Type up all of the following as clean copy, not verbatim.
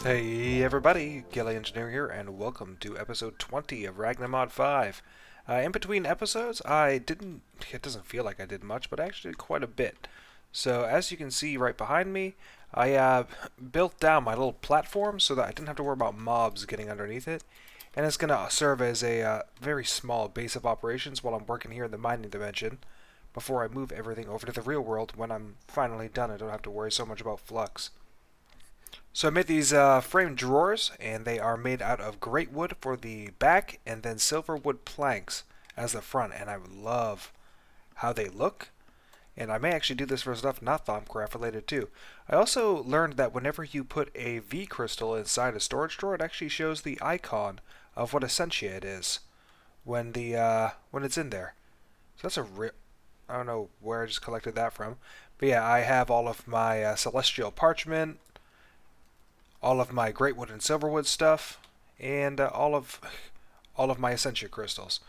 Hey everybody, Gilly Engineer here, and welcome to episode 20 of Ragnamod V. In between episodes, it doesn't feel like I did much, but actually quite a bit. So as you can see right behind me, I built down my little platform so that I didn't have to worry about mobs getting underneath it. And it's going to serve as a very small base of operations while I'm working here in the mining dimension, before I move everything over to the real world when I'm finally done. I don't have to worry so much about flux. So I made these framed drawers, and they are made out of great wood for the back and then silver wood planks as the front, and I love how they look. And I may actually do this for stuff not Thaumcraft related too. I also learned that whenever you put a V crystal inside a storage drawer, it actually shows the icon of what essentia it is when it's in there. So that's a real... I don't know where I just collected that from. But yeah, I have all of my celestial parchment, all of my great wood and silver wood stuff, and all of my essentia crystals.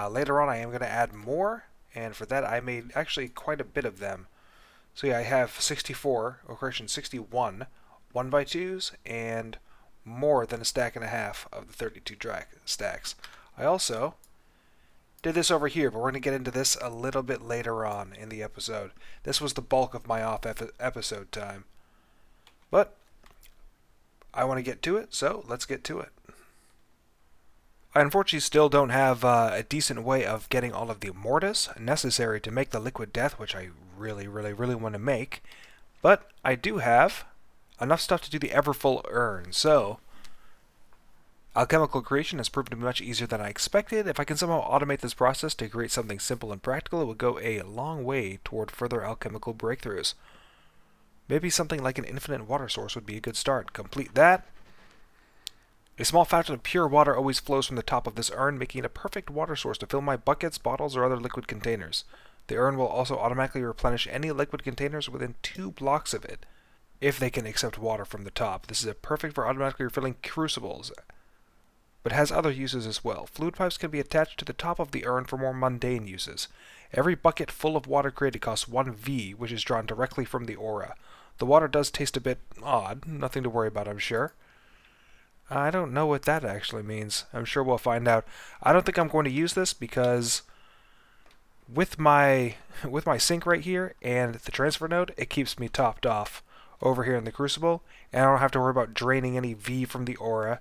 Later on I am going to add more, and for that I made actually quite a bit of them. So yeah, I have 61 1x2s, and more than a stack and a half of the 32 stacks. I also did this over here, but we're going to get into this a little bit later on in the episode. This was the bulk of my off episode time. But I want to get to it, so let's get to it. I unfortunately still don't have a decent way of getting all of the mortise necessary to make the liquid death, which I really want to make. But I do have enough stuff to do the Everfull urn, so alchemical creation has proven to be much easier than I expected. If I can somehow automate this process to create something simple and practical, it would go a long way toward further alchemical breakthroughs. Maybe something like an infinite water source would be a good start. Complete that. A small fountain of pure water always flows from the top of this urn, making it a perfect water source to fill my buckets, bottles, or other liquid containers. The urn will also automatically replenish any liquid containers within 2 blocks of it, if they can accept water from the top. This is perfect for automatically refilling crucibles, but has other uses as well. Fluid pipes can be attached to the top of the urn for more mundane uses. Every bucket full of water created costs 1 V, which is drawn directly from the aura. The water does taste a bit odd, nothing to worry about, I'm sure. I don't know what that actually means. I'm sure we'll find out. I don't think I'm going to use this because with my sink right here and the transfer node, it keeps me topped off over here in the crucible, and I don't have to worry about draining any V from the aura.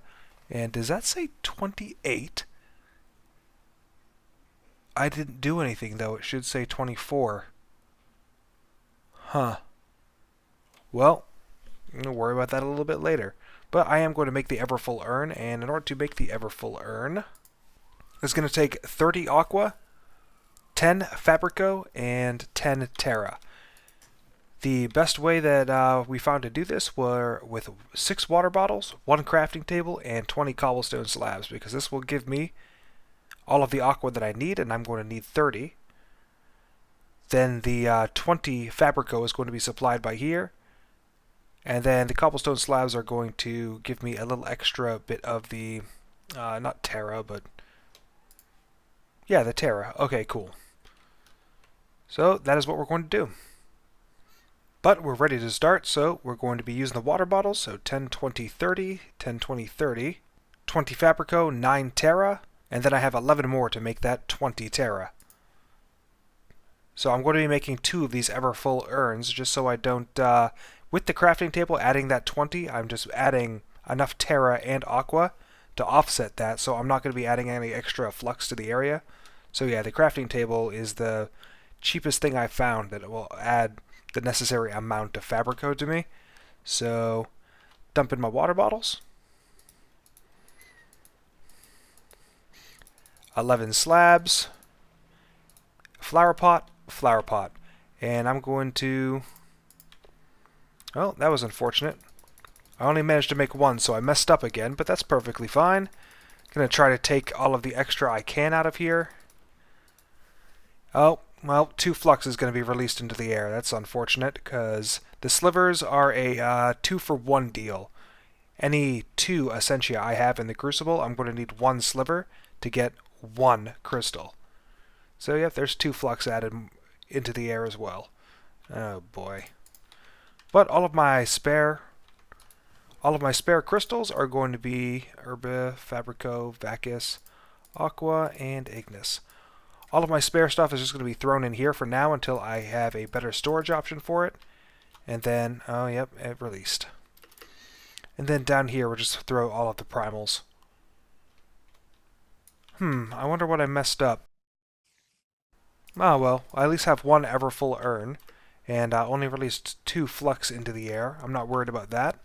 And does that say 28? I didn't do anything though. It should say 24. Huh. Well, I'm going to worry about that a little bit later. But I am going to make the Everfull urn, and in order to make the Everfull urn, it's going to take 30 aqua, 10 fabrico, and 10 terra. The best way that we found to do this were with 6 water bottles, 1 crafting table, and 20 cobblestone slabs, because this will give me all of the aqua that I need, and I'm going to need 30. Then the 20 fabrico is going to be supplied by here. And then the cobblestone slabs are going to give me a little extra bit of the, not terra, but, yeah, the terra. Okay, cool. So that is what we're going to do. But we're ready to start, so we're going to be using the water bottles, so 10, 20, 30, 10, 20, 30, 20 fabrico, 9 terra, and then I have 11 more to make that 20 terra. So I'm going to be making 2 of these Everfull urns, just so I don't, with the crafting table adding that 20, I'm just adding enough terra and aqua to offset that, so I'm not going to be adding any extra flux to the area. So yeah, the crafting table is the cheapest thing I found that will add the necessary amount of fabrico to me. So dump in my water bottles. 11 slabs. Flower pot. And I'm going to... Well, that was unfortunate. I only managed to make 1, so I messed up again, but that's perfectly fine. Gonna try to take all of the extra I can out of here. Oh, well, 2 flux is going to be released into the air. That's unfortunate, because the slivers are a 2-for-1 deal. Any 2 essentia I have in the crucible, I'm going to need 1 sliver to get 1 crystal. So, yeah, there's 2 flux added into the air as well. Oh, boy. But all of my spare All of my spare crystals are going to be Herba, Fabrico, Vacus, Aqua, and Ignis. All of my spare stuff is just going to be thrown in here for now until I have a better storage option for it. And then, oh yep, it released. And then down here we'll just throw all of the primals. I wonder what I messed up. Ah well, I at least have one Everfull urn, and I only released 2 flux into the air. I'm not worried about that.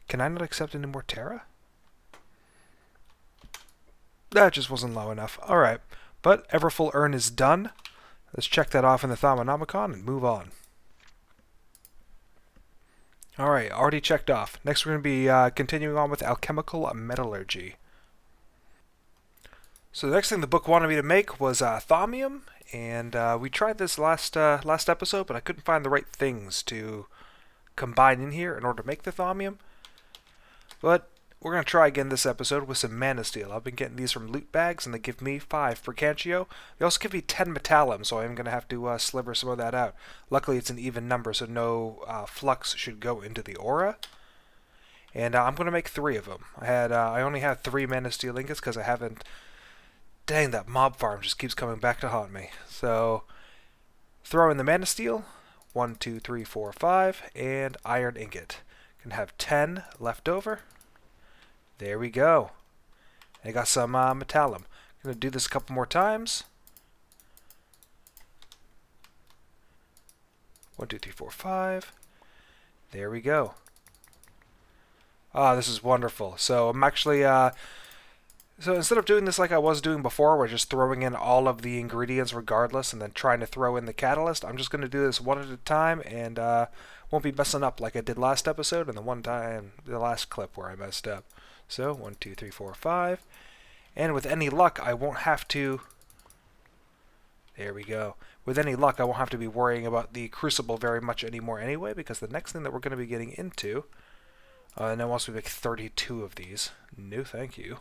Can I not accept any more Terra? That just wasn't low enough. Alright, but Everfull urn is done. Let's check that off in the Thaumonomicon and move on. Alright, already checked off. Next we're going to be continuing on with Alchemical Metallurgy. So the next thing the book wanted me to make was Thaumium, and we tried this last episode, but I couldn't find the right things to combine in here in order to make the Thaumium. But we're going to try again this episode with some Mana Steel. I've been getting these from loot bags, and they give me 5 per Cancio. They also give me 10 Metallum, so I'm going to have to sliver some of that out. Luckily it's an even number, so no flux should go into the aura. And I'm going to make 3 of them. I only had 3 Mana Steel ingots because I haven't... Dang, that mob farm just keeps coming back to haunt me. So, throw in the Mana Steel. 1, 2, 3, 4, 5. And Iron Ingot. Can have 10 left over. There we go. I got some Metallum. I'm going to do this a couple more times. 1, 2, 3, 4, 5. There we go. Ah, this is wonderful. So I'm actually... So instead of doing this like I was doing before, where just throwing in all of the ingredients regardless and then trying to throw in the catalyst, I'm just going to do this one at a time and won't be messing up like I did last episode and the last clip where I messed up. So 1, 2, 3, 4, 5. And with any luck, I won't have to... There we go. With any luck, I won't have to be worrying about the Crucible very much anymore anyway, because the next thing that we're going to be getting into... and then once we make 32 of these... No, thank you.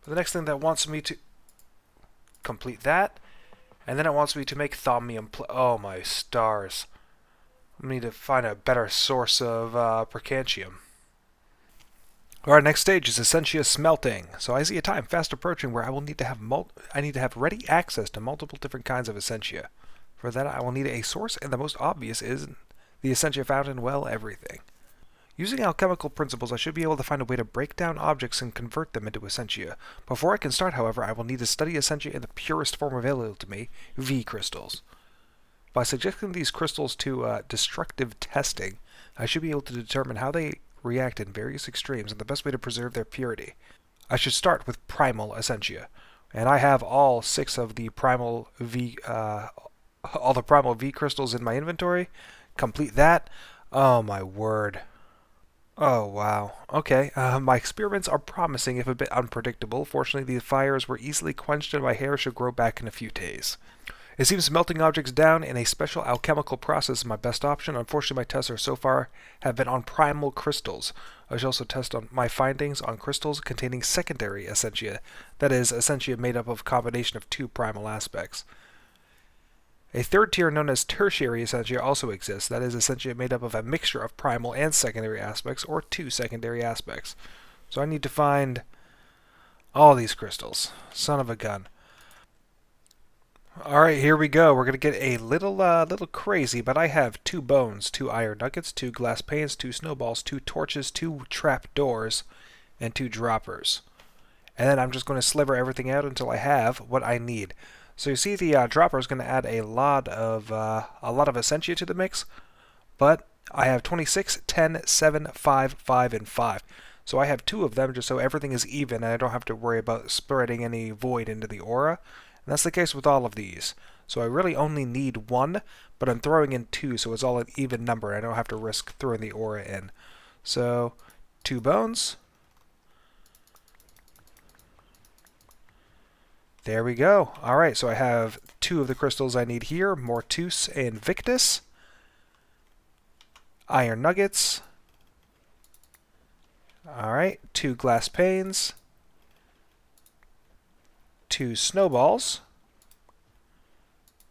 The next thing that wants me to complete that, and then it wants me to make Thaumium. Oh my stars! I need to find a better source of percantium. Our next stage is essentia smelting. So I see a time fast approaching where I will need to have ready access to multiple different kinds of essentia. For that, I will need a source, and the most obvious is the essentia found in, well, everything. Using alchemical principles, I should be able to find a way to break down objects and convert them into essentia. Before I can start, however, I will need to study essentia in the purest form available to me, V crystals. By subjecting these crystals to destructive testing, I should be able to determine how they react in various extremes and the best way to preserve their purity. I should start with primal essentia, and I have all 6 of the primal V, all the primal V crystals in my inventory. Complete that. Oh my word. Oh, wow. Okay, my experiments are promising, if a bit unpredictable. Fortunately, the fires were easily quenched and my hair should grow back in a few days. It seems melting objects down in a special alchemical process is my best option. Unfortunately, my tests so far have been on primal crystals. I should also test on my findings on crystals containing secondary essentia, that is, essentia made up of a combination of 2 primal aspects. A third tier known as tertiary essentia also exists, that is, essentia made up of a mixture of primal and secondary aspects, or 2 secondary aspects. So I need to find all these crystals. Son of a gun. Alright, here we go. We're going to get a little crazy, but I have 2 bones, 2 iron nuggets, 2 glass panes, 2 snowballs, 2 torches, 2 trap doors, and 2 droppers. And then I'm just going to sliver everything out until I have what I need. So you see the dropper is going to add a lot of essentia to the mix, but I have 26, 10, 7, 5, 5, and 5. So I have 2 of them just so everything is even and I don't have to worry about spreading any void into the aura. And that's the case with all of these. So I really only need 1, but I'm throwing in 2 so it's all an even number. I don't have to risk throwing the aura in. So 2 bones. There we go. Alright, so I have 2 of the crystals I need here, Mortus and Victus. Iron nuggets. Alright, 2 glass panes. 2 snowballs.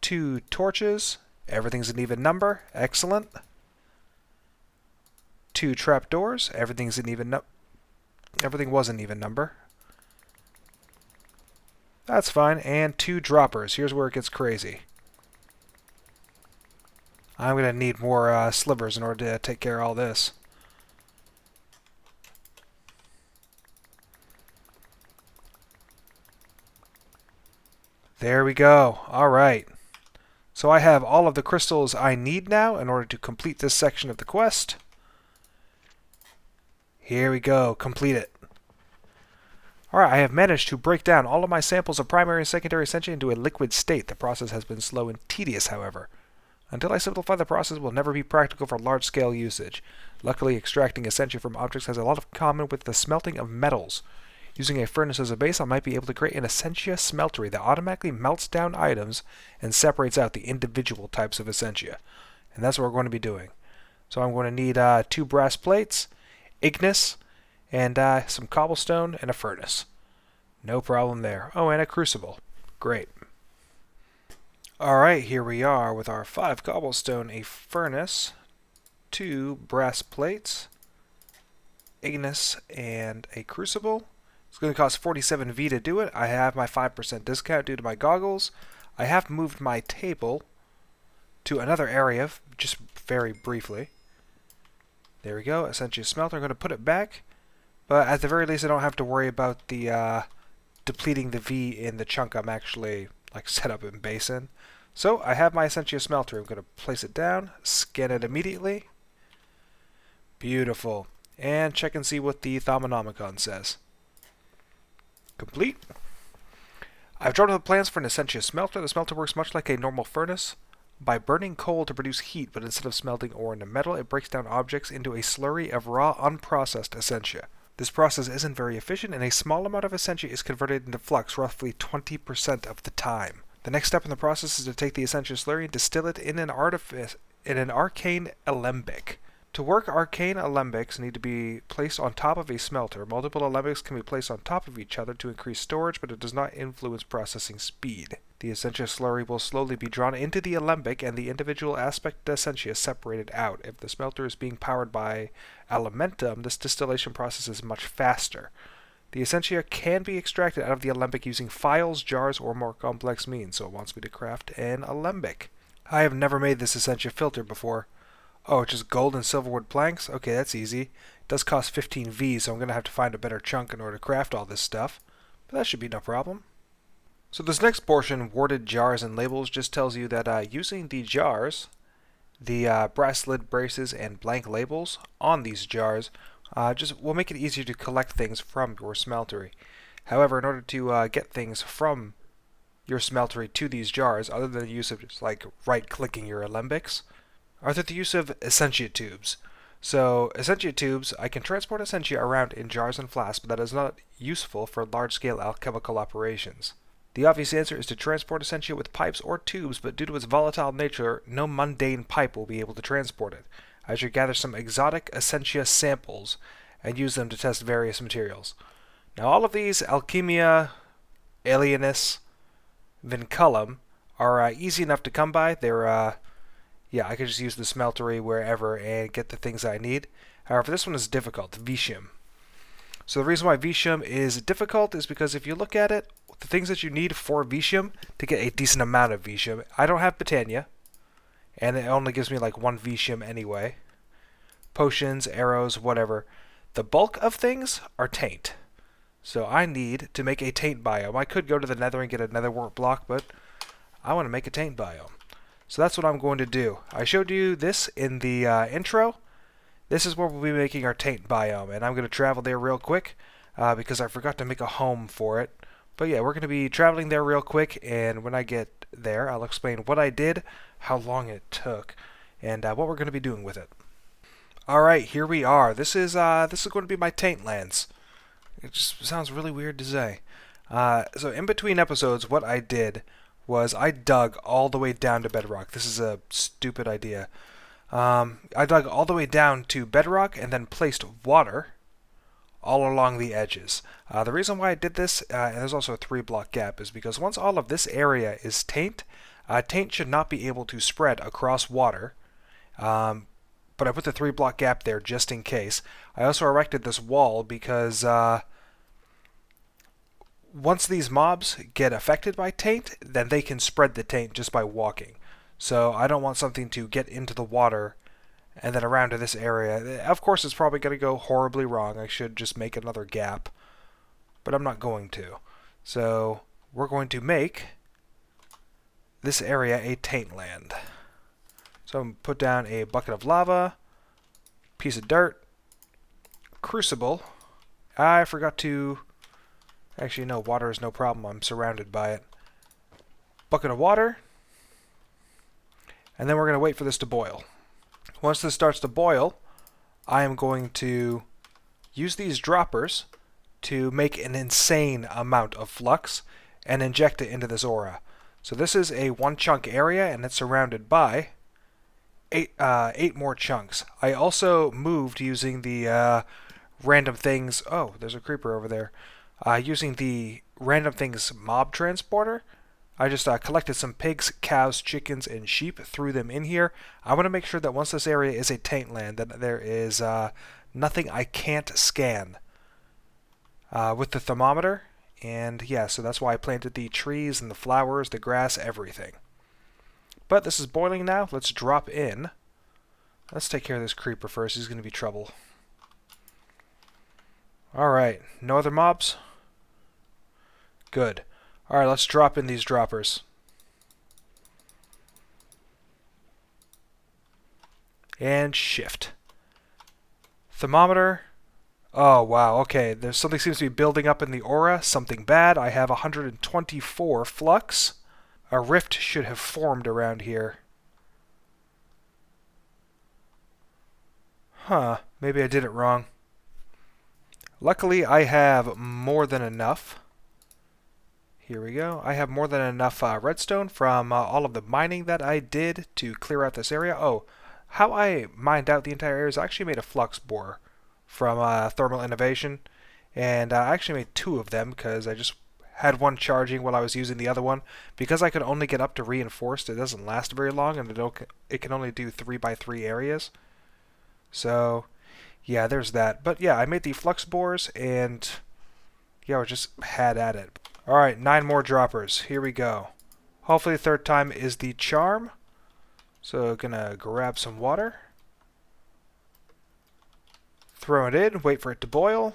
2 torches. Everything's an even number. Excellent. 2 trapdoors. Everything was an even number. That's fine. And 2 droppers. Here's where it gets crazy. I'm going to need more slivers in order to take care of all this. There we go. Alright. So I have all of the crystals I need now in order to complete this section of the quest. Here we go. Complete it. Alright, I have managed to break down all of my samples of primary and secondary essentia into a liquid state. The process has been slow and tedious, however. Until I simplify the process, it will never be practical for large-scale usage. Luckily, extracting essentia from objects has a lot in common with the smelting of metals. Using a furnace as a base, I might be able to create an essentia smeltery that automatically melts down items and separates out the individual types of essentia. And that's what we're going to be doing. So I'm going to need 2 brass plates, ignis, and some cobblestone and a furnace. No problem there. Oh, and a crucible. Great. Alright, here we are with our 5 cobblestone, a furnace, 2 brass plates, ignis, and a crucible. It's going to cost 47 V to do it. I have my 5% discount due to my goggles. I have moved my table to another area, just very briefly. There we go, essentia smelter. I'm going to put it back, but at the very least I don't have to worry about the depleting the V in the chunk I'm actually set up in base in. So I have my essentia smelter. I'm going to place it down, scan it immediately. Beautiful. And check and see what the Thaumcraft says. Complete. I've drawn up the plans for an essentia smelter. The smelter works much like a normal furnace. By burning coal to produce heat, but instead of smelting ore into metal, it breaks down objects into a slurry of raw, unprocessed essentia. This process isn't very efficient, and a small amount of essentia is converted into flux roughly 20% of the time. The next step in the process is to take the essentia slurry and distill it in an arcane alembic. To work, arcane alembics need to be placed on top of a smelter. Multiple alembics can be placed on top of each other to increase storage, but it does not influence processing speed. The essentia slurry will slowly be drawn into the alembic, and the individual aspect essentia separated out. If the smelter is being powered by elementum, this distillation process is much faster. The essentia can be extracted out of the alembic using files, jars, or more complex means, so it wants me to craft an alembic. I have never made this essentia filter before. Oh, it's just gold and silverwood planks? Okay, that's easy. It does cost 15 V, so I'm going to have to find a better chunk in order to craft all this stuff. But that should be no problem. So this next portion, warded jars and labels, just tells you that using the jars, the brass lid braces and blank labels on these jars just will make it easier to collect things from your smeltery. However, in order to get things from your smeltery to these jars, other than the use of just right-clicking your alembics, are the use of essentia tubes. So, essentia tubes, I can transport essentia around in jars and flasks, but that is not useful for large-scale alchemical operations. The obvious answer is to transport essentia with pipes or tubes, but due to its volatile nature, no mundane pipe will be able to transport it. I should gather some exotic essentia samples and use them to test various materials. Now, all of these, Alchemia, Alienis, Vinculum, are easy enough to come by. They're yeah, I can just use the smeltery wherever and get the things I need. However, this one is difficult, Vitium. So the reason why Vitium is difficult is because if you look at it, the things that you need for Vitium to get a decent amount of Vitium, I don't have Botania, and it only gives me 1 Vitium anyway. Potions, arrows, whatever. The bulk of things are Taint. So I need to make a Taint Biome. I could go to the Nether and get a Nether Wart block, but I want to make a Taint Biome. So that's what I'm going to do. I showed you this in the intro. This is where we'll be making our Taint Biome, and I'm going to travel there real quick because I forgot to make a home for it. But yeah, we're going to be traveling there real quick, and when I get there, I'll explain what I did, how long it took, and what we're going to be doing with it. Alright, here we are. This is going to be my Taint lands. It just sounds really weird to say. So in between episodes, what I did was I dug all the way down to bedrock. This is a stupid idea. I dug all the way down to bedrock and then placed water all along the edges. The reason why I did this, and there's also a 3-block gap, is because once all of this area is taint, taint should not be able to spread across water but I put the 3-block gap there just in case. I also erected this wall because once these mobs get affected by taint, then they can spread the taint just by walking. So I don't want something to get into the water and then around to this area. Of course, it's probably going to go horribly wrong. I should just make another gap, but I'm not going to. So we're going to make this area a taint land. So I'm going to put down a bucket of lava, piece of dirt, crucible. I forgot to... Actually, no, water is no problem. I'm surrounded by it. Bucket of water. And then we're going to wait for this to boil. Once this starts to boil, I am going to use these droppers to make an insane amount of flux and inject it into this aura. So this is a 1-chunk area, and it's surrounded by 8 more chunks. I also moved using the random things... Oh, there's a creeper over there. Using the random things mob transporter, I just collected some pigs, cows, chickens, and sheep, threw them in here. I want to make sure that once this area is a taint land, that there is nothing I can't scan with the thermometer. And yeah, so that's why I planted the trees and the flowers, the grass, everything. But this is boiling now. Let's drop in. Let's take care of this creeper first. He's going to be trouble. Alright, no other mobs? Good. Alright, let's drop in these droppers. And shift. Thermometer. Oh, wow, okay. There's something seems to be building up in the aura. Something bad. I have 124 flux. A rift should have formed around here. Huh. Maybe I did it wrong. Luckily, I have more than enough. Here we go. I have more than enough redstone from all of the mining that I did to clear out this area. Oh, how I mined out the entire area is I actually made a flux borer from Thermal Innovation. And I actually made 2 of them because I just had one charging while I was using the other one. Because I could only get up to reinforced, it doesn't last very long, and it can only do 3x3 areas. So, yeah, there's that. But yeah, I made the flux borers, and yeah, I just had at it. Alright, 9 more droppers. Here we go. Hopefully the 3rd time is the charm. So, gonna grab some water. Throw it in, wait for it to boil.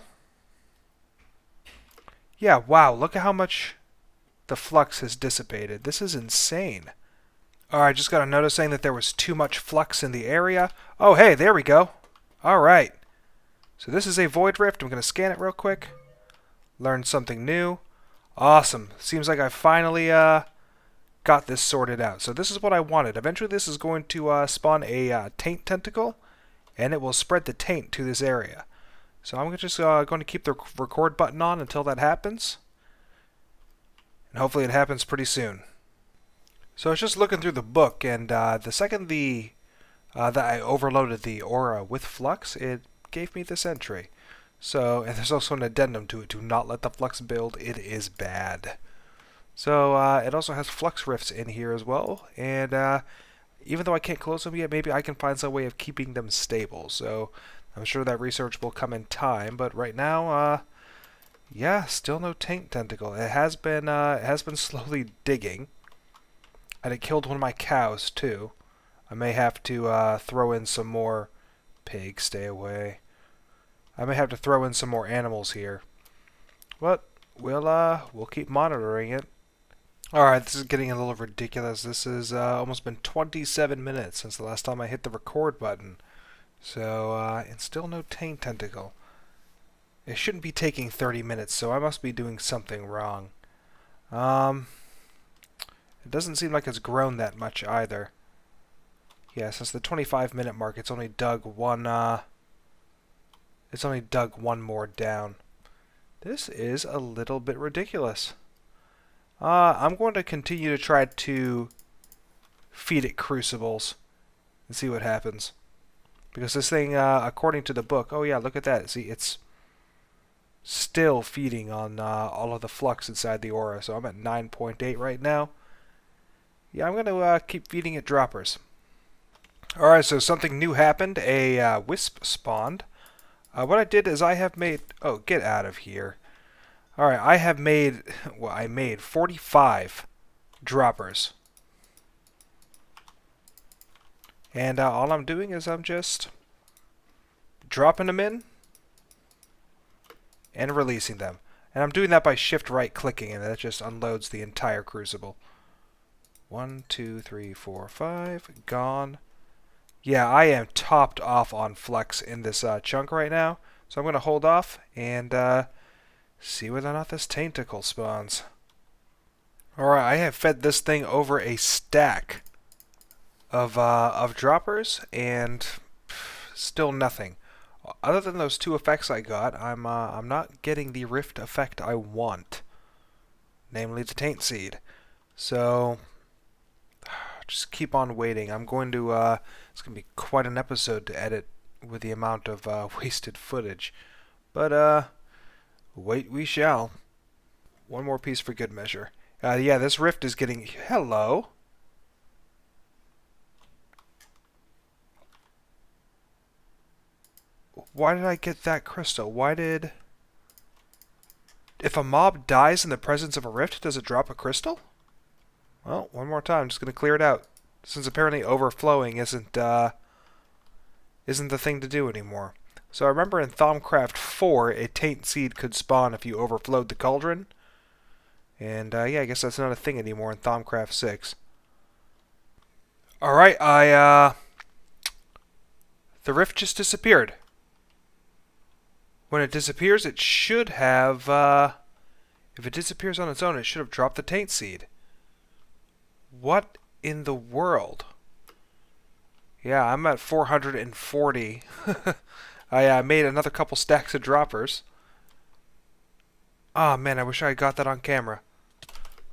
Yeah, wow, look at how much the flux has dissipated. This is insane. Alright, just got a notice saying that there was too much flux in the area. Oh, hey, there we go. Alright. So this is a void rift. I'm going to scan it real quick. Learn something new. Awesome. Seems like I finally got this sorted out. So this is what I wanted. Eventually this is going to spawn a taint tentacle, and it will spread the taint to this area. So I'm just going to keep the record button on until that happens. And hopefully it happens pretty soon. So I was just looking through the book, and the second that I overloaded the aura with flux, it gave me this entry. So, and there's also an addendum to it. Do not let the flux build. It is bad. So it also has flux rifts in here as well. And even though I can't close them yet, maybe I can find some way of keeping them stable. So I'm sure that research will come in time. But right now, yeah, still no taint tentacle. It has been slowly digging, and it killed one of my cows too. I may have to throw in some more pigs. Stay away. I may have to throw in some more animals here. But we'll keep monitoring it. Alright, this is getting a little ridiculous. This has almost been 27 minutes since the last time I hit the record button. So, and still no taint tentacle. It shouldn't be taking 30 minutes, so I must be doing something wrong. It doesn't seem like it's grown that much either. Yeah, since the 25-minute mark, it's only dug one more down. This is a little bit ridiculous. I'm going to continue to try to feed it crucibles and see what happens. Because this thing, according to the book, oh yeah, look at that. See, it's still feeding on all of the flux inside the aura. So I'm at 9.8 right now. Yeah, I'm going to keep feeding it droppers. Alright, so something new happened. A wisp spawned. What I did is I have made... Oh, get out of here. Alright, I have made... Well, I made 45 droppers. And all I'm doing is I'm just dropping them in and releasing them. And I'm doing that by shift right clicking, and that just unloads the entire crucible. 1, 2, 3, 4, 5. Gone. Yeah, I am topped off on flux in this chunk right now. So I'm going to hold off and see whether or not this tainticle spawns. Alright, I have fed this thing over a stack of droppers, and still nothing. Other than those two effects I got, I'm not getting the rift effect I want, namely the taint seed. So just keep on waiting. I'm going to it's going to be quite an episode to edit with the amount of wasted footage, but wait we shall. One more piece for good measure. Yeah, this rift is getting... Hello. Why did I get that crystal? Why did... If a mob dies in the presence of a rift, does it drop a crystal? Well, one more time. I'm just going to clear it out. Since apparently overflowing isn't the thing to do anymore. So I remember in Thaumcraft 4, a taint seed could spawn if you overflowed the cauldron. And yeah, I guess that's not a thing anymore in Thaumcraft 6. Alright, the rift just disappeared. When it disappears, it should have, if it disappears on its own, it should have dropped the taint seed. What in the world? Yeah, I'm at 440. I made another couple stacks of droppers. Ah, man, I wish I had got that on camera.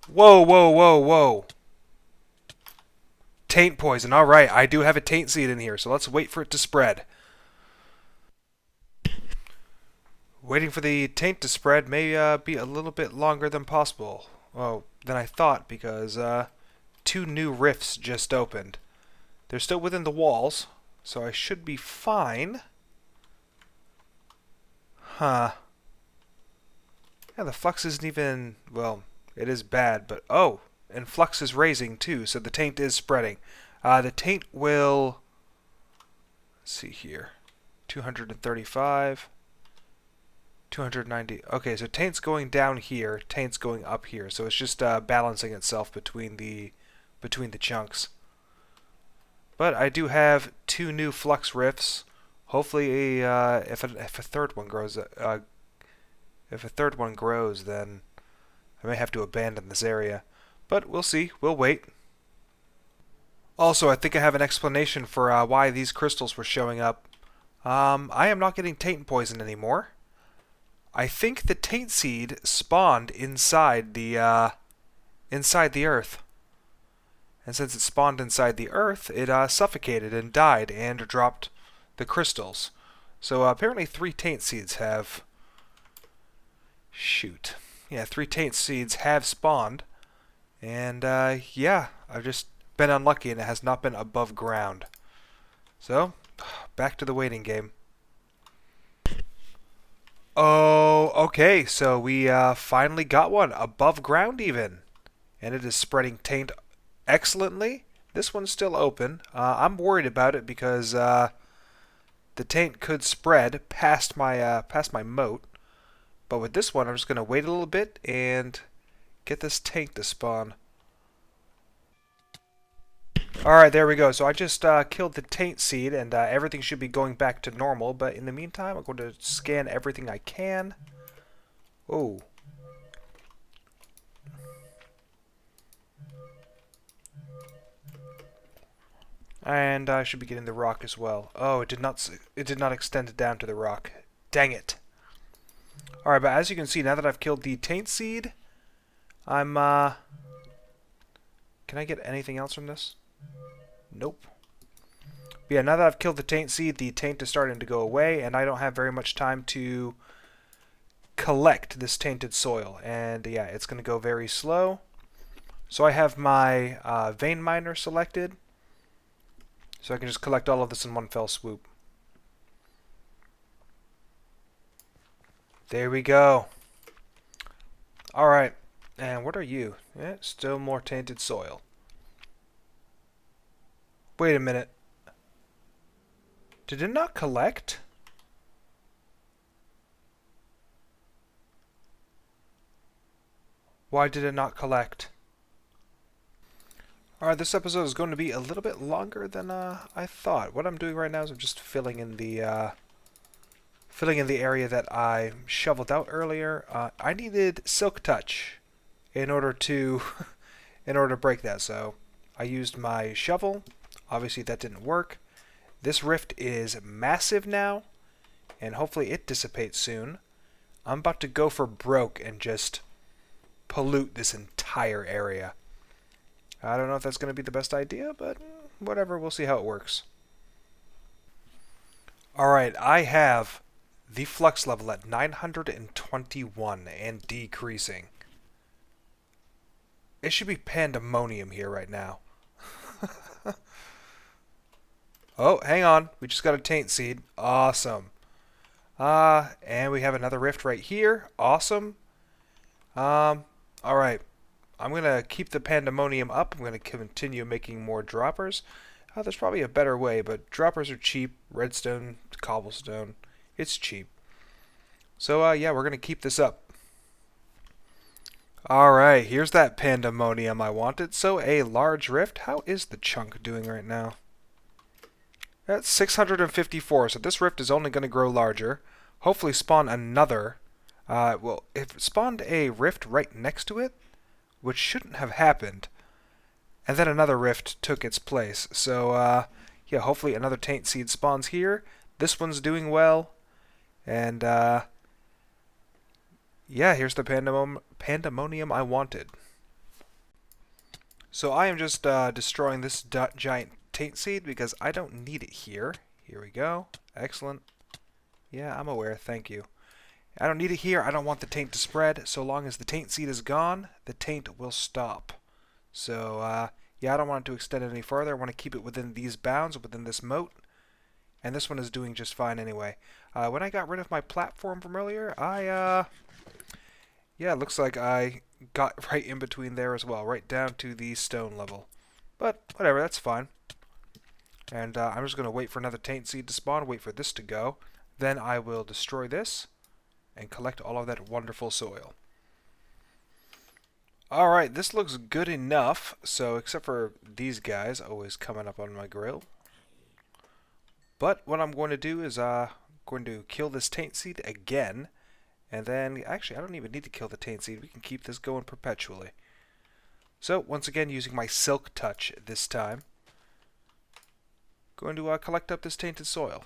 Whoa, whoa, whoa, whoa. Taint poison. Alright, I do have a taint seed in here, so let's wait for it to spread. Waiting for the taint to spread may be a little bit longer than possible. Well, than I thought, because two new rifts just opened. They're still within the walls, so I should be fine. Huh. Yeah, the flux isn't even... Well, it is bad, but... Oh! And flux is raising, too, so the taint is spreading. The taint will... Let's see here. 235... 290. Okay, so taint's going down here, taint's going up here, so it's just balancing itself between the chunks. But I do have two new flux rifts. Hopefully, if a third one grows, then I may have to abandon this area. But we'll see. We'll wait. Also, I think I have an explanation for why these crystals were showing up. I am not getting taint poison anymore. I think the taint seed spawned inside the earth. And since it spawned inside the earth, it suffocated and died and dropped the crystals. So apparently 3 taint seeds have... Shoot. Yeah, 3 taint seeds have spawned. And yeah, I've just been unlucky and it has not been above ground. So, back to the waiting game. Oh, okay, so we finally got one above ground even. And it is spreading taint excellently. This one's still open. I'm worried about it because the taint could spread past my moat. But with this one, I'm just going to wait a little bit and get this taint to spawn. Alright, there we go. So I just killed the taint seed, and everything should be going back to normal. But in the meantime, I'm going to scan everything I can. Oh. And I should be getting the rock as well. Oh, it did not extend it down to the rock. Dang it. Alright, but as you can see, now that I've killed the taint seed, I'm, Can I get anything else from this? Nope. But yeah, now that I've killed the taint seed, the taint is starting to go away, and I don't have very much time to collect this tainted soil. And yeah, it's going to go very slow. So I have my vein miner selected. So I can just collect all of this in one fell swoop. There we go. Alright. And what are you? Yeah, still more tainted soil. Wait a minute. Did it not collect? Why did it not collect? Alright, this episode is going to be a little bit longer than I thought. What I'm doing right now is I'm just filling in the area that I shoveled out earlier. I needed Silk Touch in order to break that, so I used my shovel. Obviously that didn't work. This rift is massive now, and hopefully it dissipates soon. I'm about to go for broke and just pollute this entire area. I don't know if that's going to be the best idea, but whatever, we'll see how it works. Alright, I have the flux level at 921 and decreasing. It should be pandemonium here right now. Oh, hang on. We just got a taint seed. Awesome. And we have another rift right here. Awesome. Alright. I'm going to keep the pandemonium up. I'm going to continue making more droppers. There's probably a better way, but droppers are cheap. Redstone, cobblestone. It's cheap. So, yeah, we're going to keep this up. Alright, here's that pandemonium I wanted. So, a large rift. How is the chunk doing right now? That's 654, so this rift is only going to grow larger. Hopefully spawn another. Well, if it spawned a rift right next to it, which shouldn't have happened, and then another rift took its place. So, yeah, hopefully another taint seed spawns here. This one's doing well. And, yeah, here's the pandemonium I wanted. So I am just destroying this giant taint seed because I don't need it here. Here we go. Excellent. Yeah, I'm aware. Thank you. I don't need it here. I don't want the taint to spread. So long as the taint seed is gone, the taint will stop. So, yeah, I don't want it to extend any further. I want to keep it within these bounds, within this moat. And this one is doing just fine anyway. When I got rid of my platform from earlier, yeah, it looks like I got right in between there as well, right down to the stone level. But, whatever, that's fine. And I'm just going to wait for another taint seed to spawn, wait for this to go. Then I will destroy this and collect all of that wonderful soil. Alright, this looks good enough. So, except for these guys always coming up on my grill. But what I'm going to do is going to kill this taint seed again. And then, actually, I don't even need to kill the taint seed. We can keep this going perpetually. So, once again, using my Silk Touch this time. Going to collect up this tainted soil.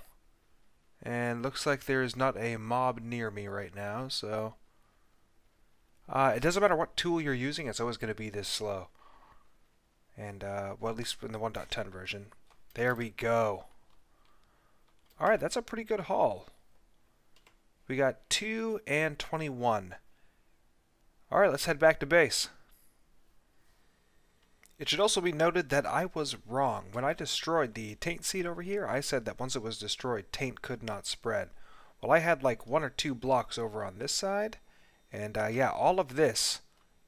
And looks like there is not a mob near me right now, so it doesn't matter what tool you're using, it's always going to be this slow. And, well, at least in the 1.10 version. There we go. Alright, that's a pretty good haul. We got 2 and 21. Alright, let's head back to base. It should also be noted that I was wrong. When I destroyed the taint seed over here, I said that once it was destroyed, taint could not spread. Well, I had like 1 or 2 blocks over on this side, and yeah, all of this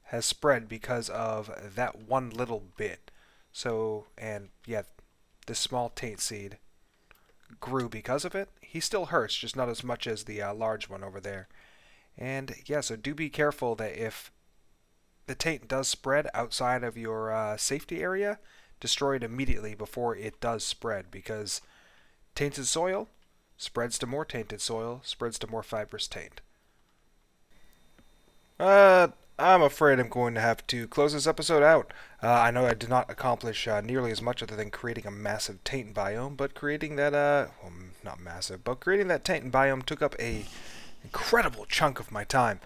has spread because of that one little bit. So, and yeah, this small taint seed grew because of it. He still hurts, just not as much as the large one over there. And yeah, so do be careful that if the taint does spread outside of your safety area, destroy it immediately before it does spread, because tainted soil spreads to more tainted soil, spreads to more fibrous taint. I'm afraid I'm going to have to close this episode out. I know I did not accomplish nearly as much other than creating a massive taint biome, but creating that, well, not massive, but creating that taint biome took up a incredible chunk of my time.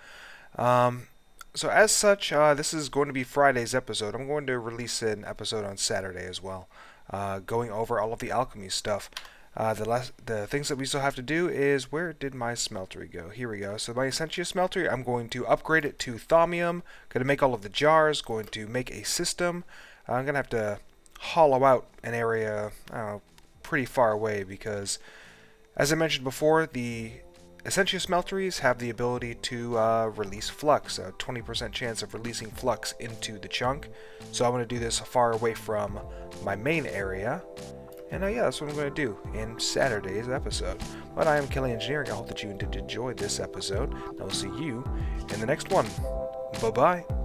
So as such, this is going to be Friday's episode. I'm going to release an episode on Saturday as well, going over all of the alchemy stuff. The things that we still have to do is, where did my smeltery go? Here we go. So my essentia smeltery, I'm going to upgrade it to thaumium. Going to make all of the jars. Going to make a system. I'm going to have to hollow out an area, I don't know, pretty far away because, as I mentioned before, the essentia smelteries have the ability to release flux, a 20% chance of releasing flux into the chunk. So I'm going to do this far away from my main area. And yeah, that's what I'm going to do in Saturday's episode. But I am Kelly Engineering. I hope that you did enjoy this episode. I will see you in the next one. Bye-bye.